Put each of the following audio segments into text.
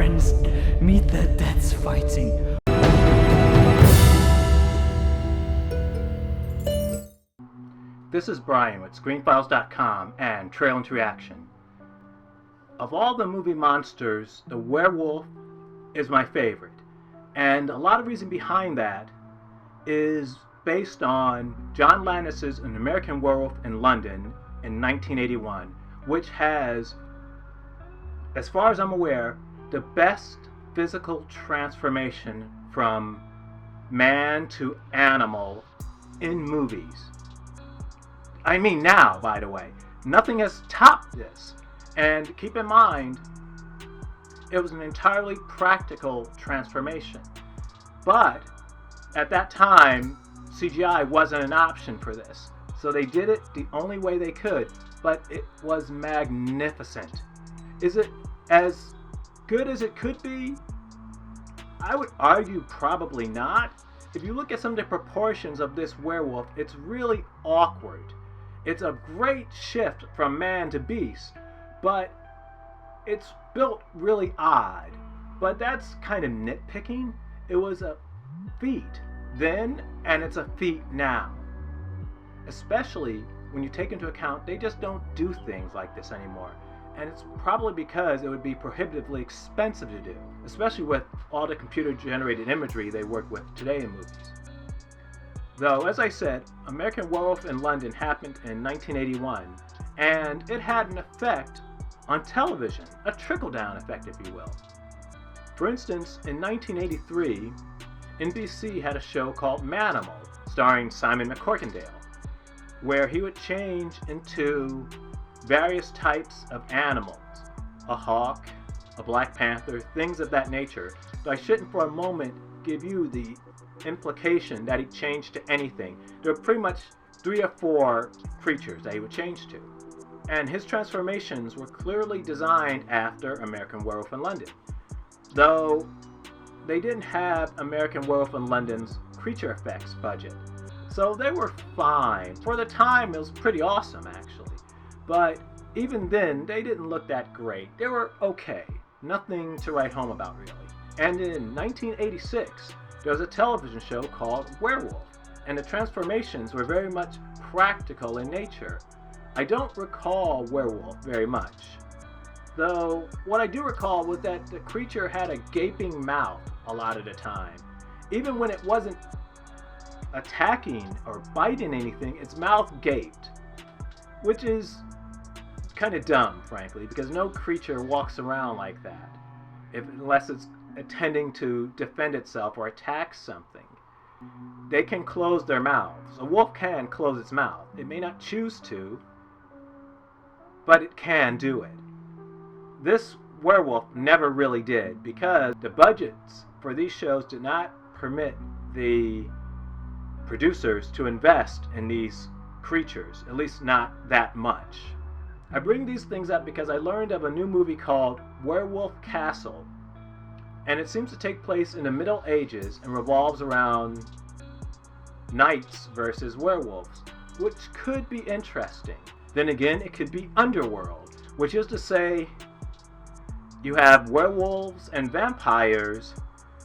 friends meet their deaths fighting. This is Brian with ScreenFiles.com and Trail into Reaction. Of all the movie monsters, the werewolf is my favorite. And a lot of reason behind that is based on John Landis's An American Werewolf in London in 1981, which has, as far as I'm aware, the best physical transformation from man to animal in movies. I mean now, by the way. Nothing has topped this. And keep in mind, it was an entirely practical transformation. But at that time, CGI wasn't an option for this. So they did it the only way they could, but it was magnificent. Is it as good as it could be? I would argue probably not. If you look at some of the proportions of this werewolf, it's really awkward. It's a great shift from man to beast, but it's built really odd. But that's kind of nitpicking. It was a feat then, and it's a feat now. Especially when you take into account they just don't do things like this anymore. And it's probably because it would be prohibitively expensive to do, especially with all the computer-generated imagery they work with today in movies. Though, as I said, American Werewolf in London happened in 1981, and it had an effect on television, a trickle-down effect, if you will. For instance, in 1983, NBC had a show called Manimal, starring Simon McCorkindale, where he would change into various types of animals, a hawk, a black panther, things of that nature. But I shouldn't for a moment give you the implication that he changed to anything. There were pretty much 3 or 4 creatures that he would change to. And his transformations were clearly designed after American Werewolf in London. Though they didn't have American Werewolf in London's creature effects budget. So they were fine. For the time, it was pretty awesome, actually. But even then, they didn't look that great. They were okay. Nothing to write home about, really. And in 1986, there was a television show called Werewolf, and the transformations were very much practical in nature. I don't recall Werewolf very much, though what I do recall was that the creature had a gaping mouth a lot of the time. Even when it wasn't attacking or biting anything, its mouth gaped, which is kind of dumb, frankly, because no creature walks around like that unless it's intending to defend itself or attack something. They can close their mouths. A wolf can close its mouth. It may not choose to, but it can do it. This werewolf never really did, because the budgets for these shows did not permit the producers to invest in these creatures, at least not that much. I bring these things up because I learned of a new movie called Werewolf Castle, and it seems to take place in the Middle Ages and revolves around knights versus werewolves, which could be interesting. Then again, it could be underworld, which is to say, you have werewolves and vampires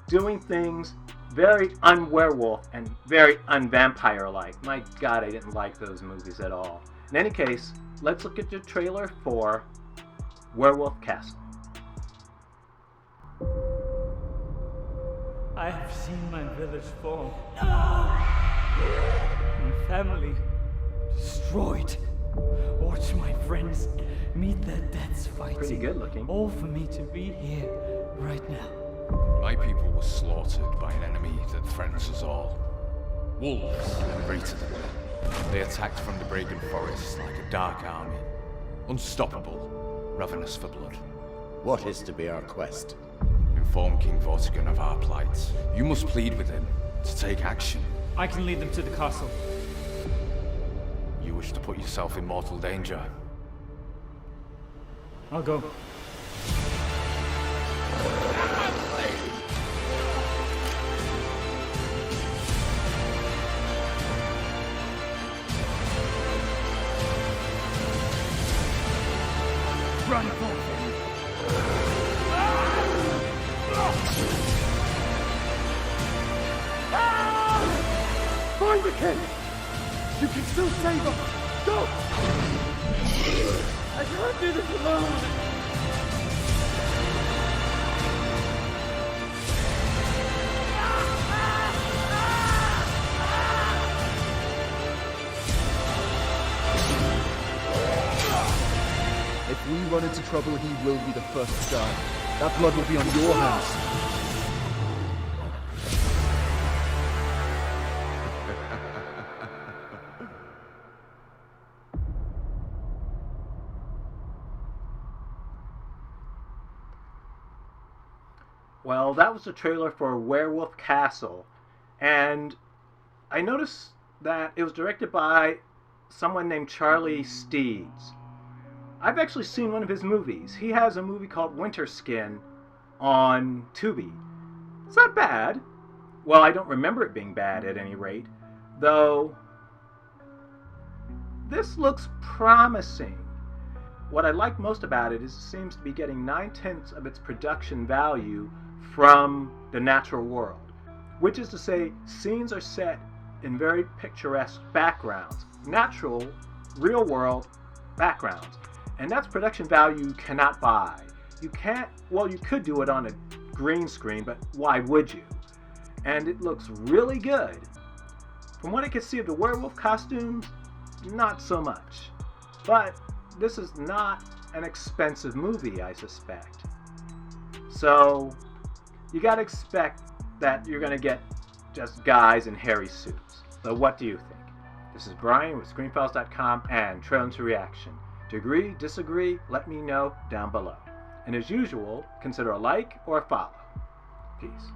doing things very un-werewolf and very un-vampire-like. My God, I didn't like those movies at all. In any case, let's look at the trailer for Werewolf Castle. I have seen my village fall. My family destroyed. Watch my friends meet their deaths fighting. Pretty good looking. All for me to be here right now. My people were slaughtered by an enemy that threatens us all. Wolves, greater than men. They attacked from the Bregan Forest like a dark army. Unstoppable, ravenous for blood. What is to be our quest? Inform King Vortigern of our plight. You must plead with him to take action. I can lead them to the castle. You wish to put yourself in mortal danger. I'll go. Run, Overkin! You can still save them! Go! I can't do this alone! If we run into trouble, he will be the first to die. That blood will be on your hands. Well, that was the trailer for Werewolf Castle, and I noticed that it was directed by someone named Charlie Steeds. I've actually seen one of his movies. He has a movie called Winter Skin on Tubi. It's not bad. Well, I don't remember it being bad at any rate, though this looks promising. What I like most about it is it seems to be getting 9/10 of its production value from the natural world, which is to say scenes are set in very picturesque backgrounds, natural, real world backgrounds, and that's production value you cannot buy. You can't, well, you could do it on a green screen, but why would you? And it looks really good. From what I can see of the werewolf costumes, not so much. But this is not an expensive movie, I suspect. So you gotta expect that you're gonna get just guys in hairy suits. So what do you think? This is Brian with ScreenFiles.com and Trail into Reaction. To agree, disagree, let me know down below. And as usual, consider a like or a follow. Peace.